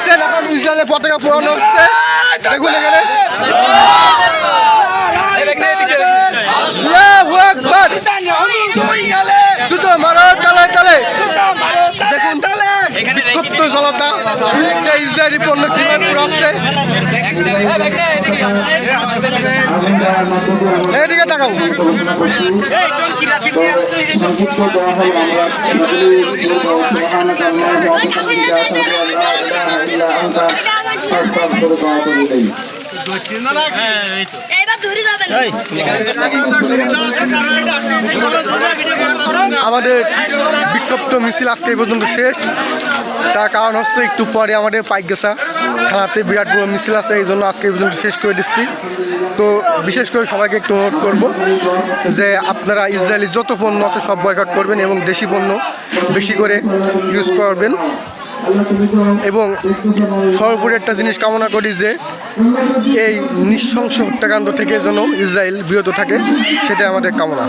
দেখছেন এখন ইসরায়েলের পতাকা পোড়ানো হচ্ছে দেখুন এখানে জুতো মারো তালে তালে দেখুন বিক্ষুব্ধ জনতা সেই ইসরায়েলি পণ্য কিভাবে পুরাচ্ছে এদিকে তাকাও আমাদের বিক্ষুব্ধ মিছিল আজকে এই পর্যন্ত শেষ। তার কারণ হচ্ছে একটু পরে আমাদের পাইকগাছা থানাতে বিরাট বড় মিছিল আছে, এই জন্য আজকে এই পর্যন্ত শেষ করে দিচ্ছি। তো বিশেষ করে সবাইকে একটু অনুরোধ করবো যে আপনারা ইসরায়েলি যত পণ্য আছে সব বয়কট করবেন এবং দেশি পণ্য বেশি করে ইউজ করবেন। এবং সর্বোপরি একটা জিনিস কামনা করি যে এই নৃশংস হত্যাকাণ্ড থেকে যেন ইসরায়েল বিরত থাকে, সেটাই আমাদের কামনা।